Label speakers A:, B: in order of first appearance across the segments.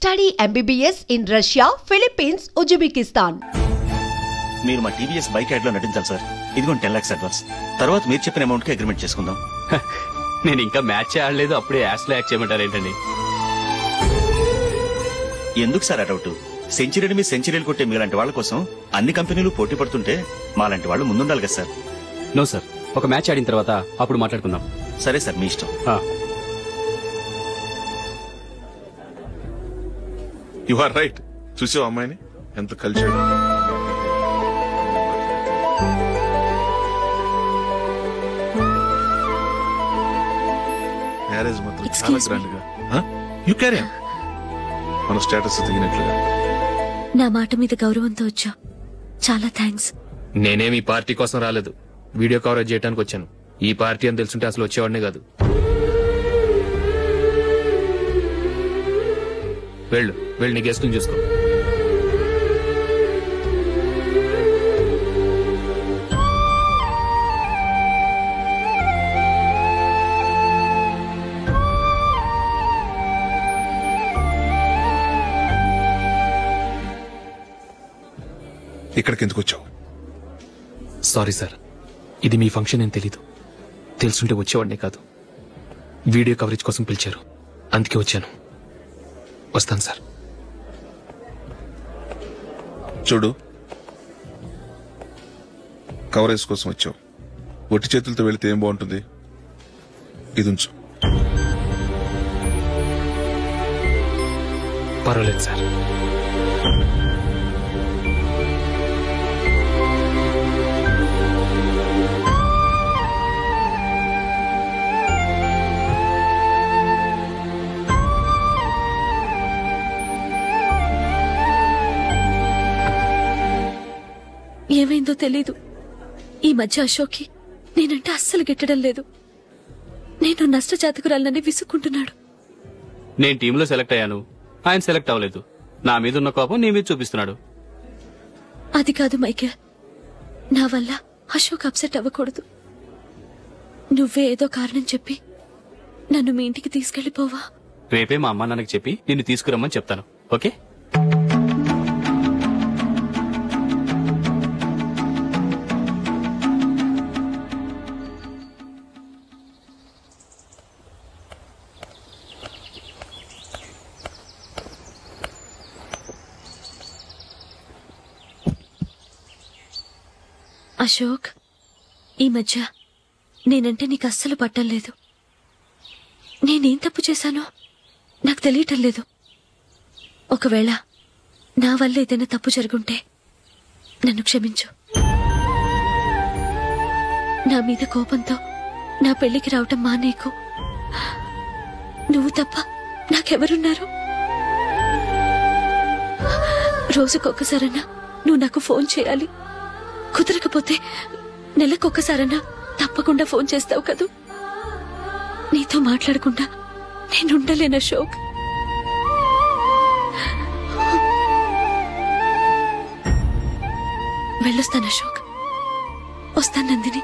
A: Study MBBS in Russia, Philippines, Uzbekistan.
B: మీరు మా TVS bike add లో నటించాలి సార్. ఇదిగోండి 10 lakhs అడ్వాన్స్. తర్వాత మీరు చెప్పిన అమౌంట్ కి అగ్రిమెంట్ చేసుకుందాం.
C: నేను ఇంకా మ్యాచ్ ఆడలేదు, అప్పుడే యాడ్స్ లో యాక్ట్ చేయమంటారు ఏంటండి?
B: ఎందుకు సార్ అడౌట్? సెంచరీని మీ సెంచరీలు కొట్టే మీలాంటి వాళ్ళ కోసం అన్ని కంపెనీలు పోటీ పడుతుంటే మాలాంటి వాళ్ళు ముందుండాలి కదా సార్.
C: నో సార్, ఒక మ్యాచ్ ఆడిన తర్వాత అప్పుడు మాట్లాడుకుందాం.
B: సరే సార్, మీ ఇష్టం.
D: You are right. చూసావు అమ్మాయిని ఎంత కలిసాడు. మ్యారేజ్ మాత్రం చాలా గ్రాండ్ గా. You carry on. మన స్టేటస్ దిగినట్లుగా.
E: నా మాట మీద గౌరవంతో వచ్చా. చాలా థ్యాంక్స్.
F: నేనేమి ఈ పార్టీ కోసం రాలేదు, వీడియో కవరేజ్ చేయడానికి వచ్చాను. ఈ పార్టీ అని తెలుసుంటే అసలు వచ్చేవాడినే కాదు. వెళ్ళు నీ గెస్ట్ని చూసుకో.
D: ఇక్కడికి ఎందుకు వచ్చావు?
F: సారీ సార్, ఇది మీ ఫంక్షన్ అని తెలీదు. తెలుసుంటే వచ్చేవాడినే కాదు. వీడియో కవరేజ్ కోసం పిలిచారు, అందుకే వచ్చాను. వస్తాను సార్.
D: చూడు, కవరేజ్ కోసం వచ్చావు. ఒట్టి చేతులతో వెళితే ఏం బాగుంటుంది? ఇది ఉంచు.
F: పర్వాలేదు సార్.
E: ఏమైందో తెలీదు. ఈ మధ్య అశోక్కి నేనంటే అస్సలు గిట్టడం లేదు. నేను నష్టజాతకురాలనని విసుక్కుంటున్నాడు.
C: నేను టీంలో సెలెక్ట్ అయ్యాను, ఆయన సెలెక్ట్ అవ్వలేదు. నా మీద ఉన్న కోపం నీ మీద చూపిస్తున్నాడు.
E: అది కాదు మైకేల్, నా వల్ల అశోక్ అప్సెట్ అవ్వకూడదు. నువ్వే ఏదో కారణం చెప్పి నన్ను మీ ఇంటికి తీసుకెళ్లిపోవా?
C: రేపే మా అమ్మ నాన్నకి చెప్పి నిన్ను తీసుకురమ్మని చెప్తాను. ఓకే?
E: అశోక్, ఈ మధ్య నేనంటే నీకు అస్సలు పట్టం లేదు. నేనేం తప్పు చేశానో నాకు తెలియటం లేదు. ఒకవేళ నా వల్ల ఏదైనా తప్పు జరుగుంటే నన్ను క్షమించు. నా మీద కోపంతో నా పెళ్లికి రావటం మానేకు. నువ్వు తప్ప నాకెవరున్నారు? రోజుకొక్కసారన్నా నువ్వు నాకు ఫోన్ చేయాలి. కుదరకపోతే నెలకొక్కసారన్నా తప్పకుండా ఫోన్ చేస్తావు కదూ. నీతో మాట్లాడకుండా నేనుండలేను అశోక్. వెళ్ళొస్తాను అశోక్. వస్తాను నందిని.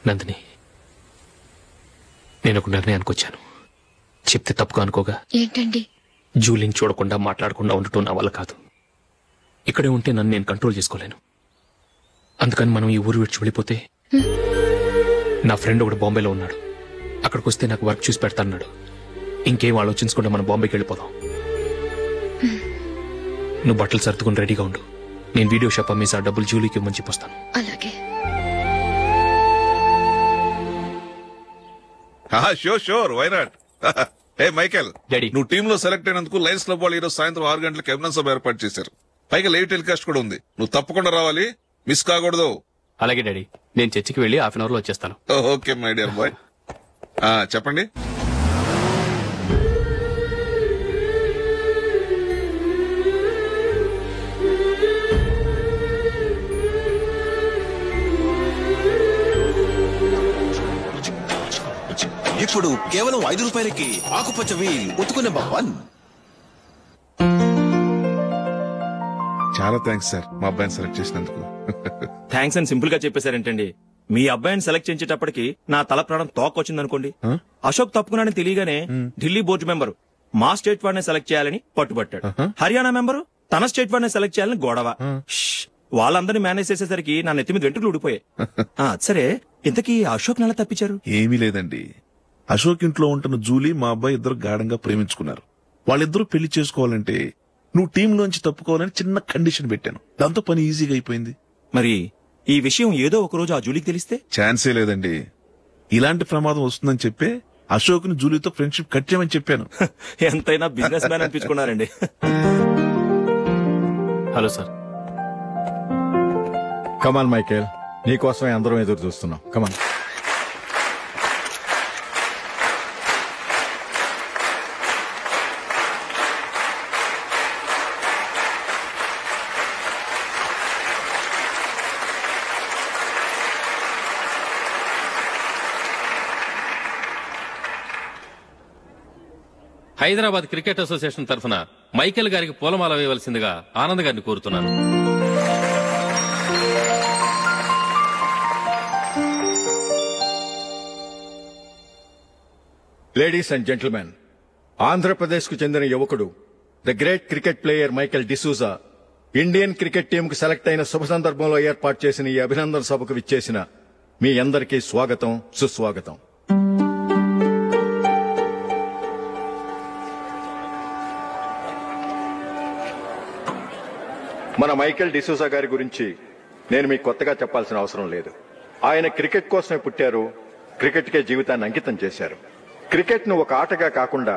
F: నందిని, నేను ఒక నిర్ణయానికి వచ్చాను. చెప్తే తప్పుగా అనుకోగా.
E: ఏంటండి?
F: జూలిని చూడకుండా మాట్లాడకుండా ఉండటం నా వల్ల కాదు. ఇక్కడే ఉంటే నన్ను నేను కంట్రోల్ చేసుకోలేను. అందుకని మనం ఈ ఊరు విడిచి వెళ్ళిపోతే. నా ఫ్రెండ్ ఒకడు బాంబేలో ఉన్నాడు, అక్కడికి వస్తే నాకు వర్క్ చూసి పెడతాన్నాడు. ఇంకేం ఆలోచించకుండా మనం బాంబేకి వెళ్ళిపోదాం. నువ్వు బట్టలు సర్దుకుని రెడీగా ఉండు. నేను వీడియో షాప్ అమ్మేసి ఆ డబ్బులు జూలీకి ఇవ్వమని చెప్పొస్తాను.
E: అలాగే.
D: Sure, why not? Hey Michael,
C: daddy,
D: నువ్వు టీమ్ లో సెలెక్ట్ అయినందుకు లయన్స్ క్లబ్ వాళ్ళు ఈరోజు సాయంత్రం 6 గంటలకు అభినందన సభ ఏర్పాటు చేశారు. పైగా లైవ్ టెలికాస్ట్ కూడా ఉంది. నువ్వు తప్పకుండా రావాలి, మిస్ కాకూడదు.
C: అలాగే డాడీ, నేను చర్చికి వెళ్ళి హాఫ్ అన్ అవర్ లో వచ్చేస్తాను.
D: Okay my dear bye. చెప్పండి.
G: ఇప్పుడు కేవలం 5 రూపాయలకి ఆకుపచ్చ వీల్ ఉతుకు నెంబర్ 1.
D: చాలా థ్యాంక్స్ సార్ మా అబ్బాయిని సెలెక్ట్ చేసినందుకు.
B: థ్యాంక్స్ అని సింపుల్ గా చెప్పేశారేంటండి? మీ అబ్బాయిని సెలెక్ట్ చేసేటప్పటికి నా తల ప్రాణం తోకొచ్చిందనుకోండి. అశోక్ తప్పుకున్నాడని తెలియగానే ఢిల్లీ బోర్డు మెంబరు మా స్టేట్ వాడిని సెలెక్ట్ చేయాలని పట్టుబట్టాడు. హర్యానా మెంబరు తన స్టేట్ వాడిని సెలెక్ట్ చేయాలని గొడవ. వాళ్ళందరినీ మేనేజ్ చేసేసరికి నా నెత్తి మీద వెంట్రుకలు ఊడిపోయాయి. సరే, ఇంతకీ అశోక్ నెల తప్పించారు?
D: ఏమీ లేదండి, అశోక్ ఇంట్లో ఉంటున్న జూలీ మా అబ్బాయి ఇద్దరు గాఢంగా ప్రేమించుకున్నారు. వాళ్ళిద్దరూ పెళ్లి చేసుకోవాలంటే నువ్వు టీంలోంచి తప్పుకోవాలని చిన్న కండిషన్ పెట్టాను. దాంతో పని ఈజీగా అయిపోయింది.
B: మరి ఈ విషయం ఏదో ఒక రోజు ఆ జూలీకి తెలిస్తే?
D: ఛాన్సే లేదండి. ఇలాంటి ప్రమాదం వస్తుందని చెప్పే అశోక్ ని జూలీతో ఫ్రెండ్షిప్ కట్ చేయమని చెప్పాను.
B: ఎంతైనా బిజినెస్ మ్యాన్ అనిపించుకున్నారండి.
C: Hello sir.
H: కమాన్ మైకేల్, నీకోసమే అందరం ఎదురు చూస్తున్నాం. కమాన్.
F: హైదరాబాద్ క్రికెట్ అసోసియేషన్ తరఫున మైకేల్ గారికి పూలమాల వేయవలసిందిగా ఆనంద్ గారిని కోరుతున్నాను.
H: లేడీస్ అండ్ జెంటిల్మెన్, ఆంధ్రప్రదేశ్ కు చెందిన యువకుడు the great cricket player Michael D'Souza Indian cricket team కు సెలెక్ట్ అయిన శుభ సందర్భంలో ఏర్పాటు చేసిన ఈ అభినందన సభకు విచ్చేసిన మీ అందరికీ స్వాగతం, సుస్వాగతం. మన మైకేల్ డిసూజా గారి గురించి నేను మీకు కొత్తగా చెప్పాల్సిన అవసరం లేదు. ఆయన క్రికెట్ కోసమే పుట్టారు, క్రికెట్కే జీవితాన్ని అంకితం చేశారు. క్రికెట్ ను ఒక ఆటగా కాకుండా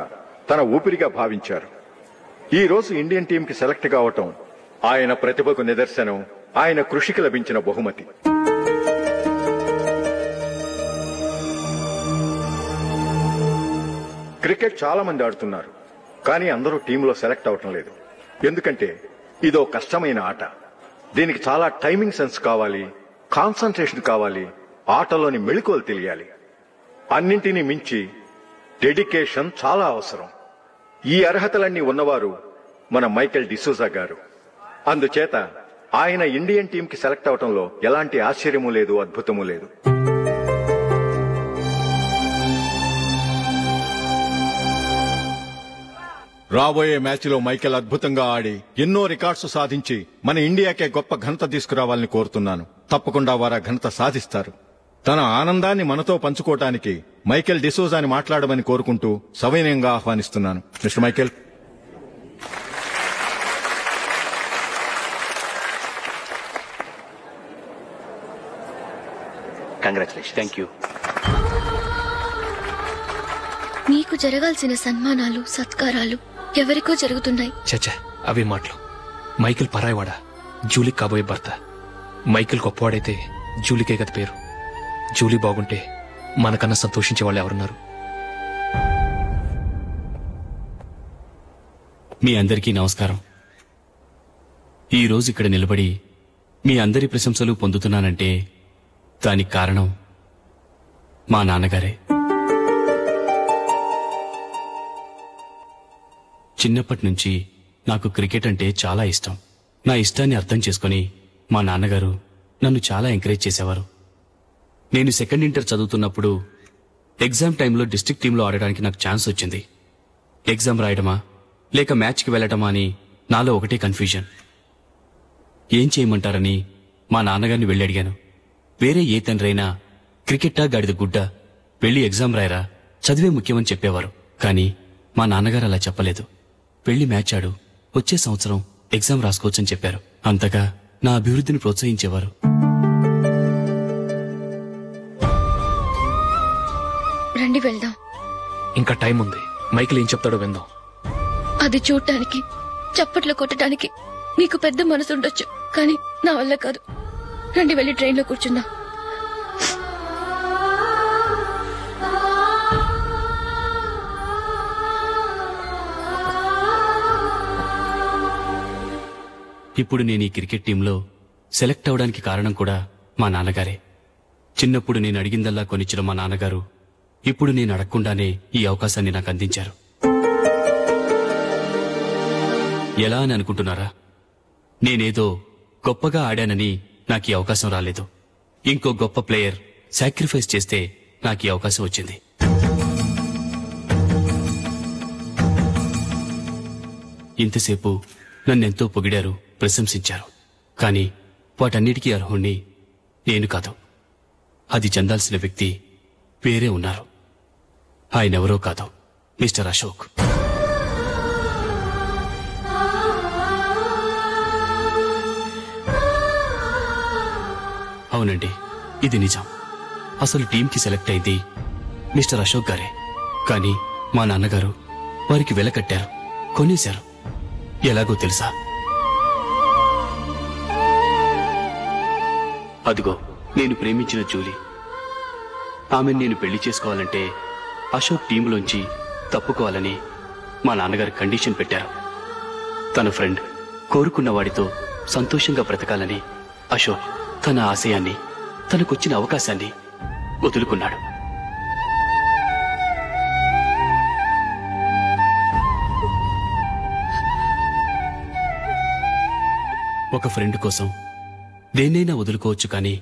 H: తన ఊపిరిగా భావించారు. ఈ రోజు ఇండియన్ టీం కి సెలెక్ట్ కావటం ఆయన ప్రతిభకు నిదర్శనం, ఆయన కృషికి లభించిన బహుమతి. క్రికెట్ చాలా మంది ఆడుతున్నారు, కానీ అందరూ టీంలో సెలెక్ట్ అవటం లేదు. ఎందుకంటే ఇదో కష్టమైన ఆట. దీనికి చాలా టైమింగ్ సెన్స్ కావాలి, కాన్సంట్రేషన్ కావాలి, ఆటలోని మెళకువలు తెలియాలి. అన్నింటినీ మించి డెడికేషన్ చాలా అవసరం. ఈ అర్హతలన్నీ ఉన్నవారు మన మైకేల్ డిసూజా గారు. అందుచేత ఆయన ఇండియన్ టీం కి సెలెక్ట్ అవటంలో ఎలాంటి ఆశ్చర్యమూ లేదు, అద్భుతమూ లేదు. రాబోయే మ్యాచ్లో మైకేల్ అద్భుతంగా ఆడి ఎన్నో రికార్డ్స్ సాధించి మన ఇండియాకే గొప్ప ఘనత తీసుకురావాలని కోరుతున్నాను. తప్పకుండా వారు ఘనత సాధిస్తారు. తన ఆనందాన్ని మనతో పంచుకోవటానికి మైకేల్ డిసూజాని మాట్లాడమని కోరుకుంటూ సవినయంగా ఆహ్వానిస్తున్నాను. Mister Michael.
B: Congratulation.
C: Thank you.
E: నీకు జరగాల్సిన సన్మానాలు, సత్కారాలు ఎవరికో జరుగుతున్నాయి.
F: చచ్చా, అవే మాటలు. మైకేల్ పరాయవాడా, జూలీకి కాబోయే భర్త. మైకేల్ గొప్పవాడైతే జూలీకే గత పేరు. జూలీ బాగుంటే మనకన్నా సంతోషించే వాళ్ళు ఎవరున్నారు?
C: మీ అందరికీ నమస్కారం. ఈ రోజు ఇక్కడ నిలబడి మీ అందరి ప్రశంసలు పొందుతున్నానంటే దానికి కారణం మా నాన్నగారే. చిన్నప్పటి నుంచి నాకు క్రికెట్ అంటే చాలా ఇష్టం. నా ఇష్టాన్ని అర్థం చేసుకుని మా నాన్నగారు నన్ను చాలా ఎంకరేజ్ చేసేవారు. నేను సెకండ్ ఇంటర్ చదువుతున్నప్పుడు ఎగ్జామ్ టైంలో డిస్ట్రిక్ట్ టీంలో ఆడడానికి నాకు ఛాన్స్ వచ్చింది. ఎగ్జామ్ రాయడమా లేక మ్యాచ్కి వెళ్లటమా అని నాలో ఒకటే కన్ఫ్యూజన్. ఏం చేయమంటారని మా నాన్నగారిని వెళ్ళి అడిగాను. వేరే ఏ తండ్రైనా క్రికెట్టా గాడిద గుడ్డ, వెళ్ళి ఎగ్జామ్ రాయరా, చదివే ముఖ్యమని చెప్పేవారు. కానీ మా నాన్నగారు అలా చెప్పలేదు. పెళ్లి మ్యాచ్ ఆడు, వచ్చే సంవత్సరం ఎగ్జామ్ రాసుకోవచ్చని చెప్పారు. అంతగా నా అభివృద్ధిని ప్రోత్సహించేవారు.
E: రండి వెళ్దాం.
F: ఇంకా టైం ఉంది. మైకేల్ ఏం చెప్తాడో విందాం.
E: అది చూడటానికి, చప్పట్లు కొట్టడానికి మీకు పెద్ద మనసు ఉండొచ్చు, కానీ నా వల్ల కాదు. రండి వెళ్ళి ట్రైన్లో కూర్చుందాం.
C: ఇప్పుడు నేను ఈ క్రికెట్ టీంలో సెలెక్ట్ అవడానికి కారణం కూడా మా నాన్నగారే. చిన్నప్పుడు నేను అడిగిందల్లా కొనిచ్చిన మా నాన్నగారు ఇప్పుడు నేను అడగకుండానే ఈ అవకాశాన్ని నాకు అందించారు. ఎలా అని అనుకుంటున్నారా? నేనేదో గొప్పగా ఆడానని నాకు ఈ అవకాశం రాలేదు. ఇంకో గొప్ప ప్లేయర్ సాక్రిఫైస్ చేస్తే నాకు ఈ అవకాశం వచ్చింది. ఇంతసేపు నన్నెంతో పొగిడారు, ప్రశంసించారు. కానీ వాటన్నిటికీ అర్హుణ్ణి నేను కాదు. అది చెందాల్సిన వ్యక్తి వేరే ఉన్నారు. ఆయనెవరో కాదు, మిస్టర్ అశోక్. అవునండి, ఇది నిజం. అసలు టీంకి సెలెక్ట్ అయింది మిస్టర్ అశోక్ గారే. కానీ మా నాన్నగారు వారికి వెల కట్టారు, కొనేశారు. ఎలాగో తెలుసా? అదిగో నేను ప్రేమించిన జూలీ. ఆమెను నేను పెళ్లి చేసుకోవాలంటే అశోక్ టీంలోంచి తప్పుకోవాలని మా నాన్నగారు కండిషన్ పెట్టారు. తన ఫ్రెండ్ కోరుకున్న వాడితో సంతోషంగా బ్రతకాలని అశోక్ తన ఆశయాన్ని, తనకొచ్చిన అవకాశాన్ని వదులుకున్నాడు. ఒక ఫ్రెండ్ కోసం దేన్నైనా వదులుకోవచ్చు, కానీ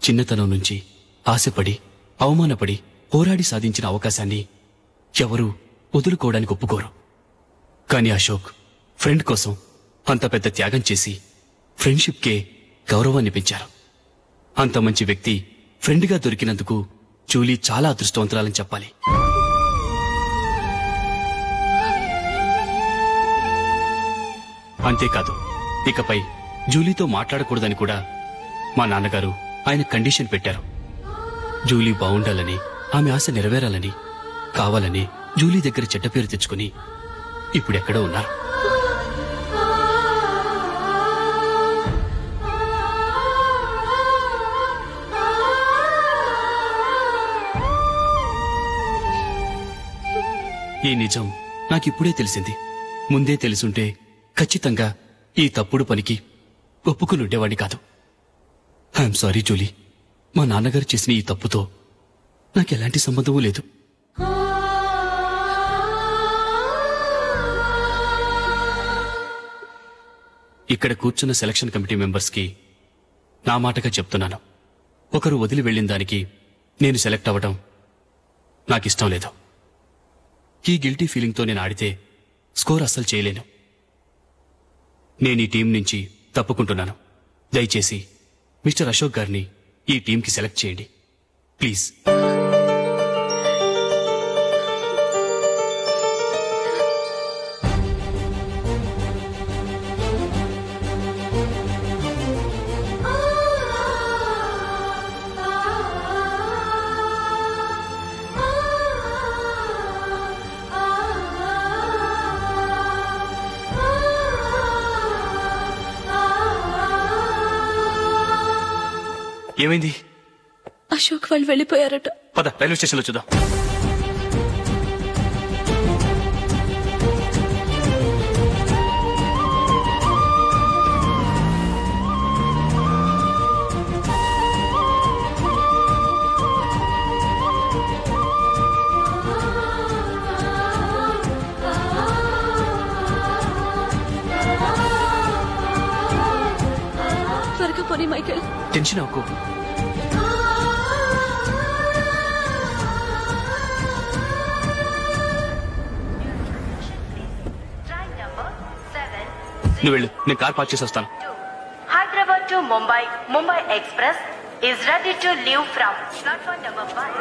C: చిన్నతనం నుంచి ఆశపడి, అవమానపడి, పోరాడి సాధించిన అవకాశాన్ని ఎవరూ వదులుకోవడానికి ఒప్పుకోరు. కానీ అశోక్ ఫ్రెండ్ కోసం అంత పెద్ద త్యాగం చేసి ఫ్రెండ్షిప్కే గౌరవాన్ని పెంచారు. అంత మంచి వ్యక్తి ఫ్రెండ్గా దొరికినందుకు జూలీ చాలా అదృష్టవంతురాలని చెప్పాలి. అంతేకాదు, ఇకపై జూలీతో మాట్లాడకూడదని కూడా మా నాన్నగారు ఆయన కండిషన్ పెట్టారు. జూలీ బావుండాలని, ఆమె ఆశ నెరవేరాలని, కావాలని జూలీ దగ్గర చెడ్డ పేరు తెచ్చుకుని ఇప్పుడెక్కడో ఉన్నారు. ఈ నిజం నాకిప్పుడే తెలిసింది. ముందే తెలుసుంటే ఖచ్చితంగా ఈ తప్పుడు పనికి ఒప్పుకుని ఉండేవాడిని కాదు. I'm sorry Julie. మా నాన్నగారు చేసిన ఈ తప్పుతో నాకెలాంటి సంబంధమూ లేదు. ఇక్కడ కూర్చున్న సెలక్షన్ కమిటీ మెంబర్స్కి నా మాటగా చెప్తున్నాను. ఒకరు వదిలి వెళ్లిన దానికి నేను సెలెక్ట్ అవ్వడం నాకిష్టం లేదు. ఈ గిల్టీ ఫీలింగ్తో నేను ఆడితే స్కోర్ అస్సలు చేయలేను. నేను ఈ టీం నుంచి తప్పుకుంటున్నాను. దయచేసి మిస్టర్ అశోక్ గారిని ఈ టీంకి సెలెక్ట్ చేయండి ప్లీజ్. ఏమైంది?
E: అశోక్ వాళ్ళు వెళ్ళిపోయారట.
C: పద, రైల్వే స్టేషన్లో చూద్దాం.
E: త్వరగా పోనీ మైకేల్.
C: టెన్షన్ అవ్వకు. నువ్వు వెళ్ళు, నేను కార్ పార్క్ చేసి వస్తాను.
I: Hyderabad to Mumbai, Mumbai Express is ready to leave from platform number 5.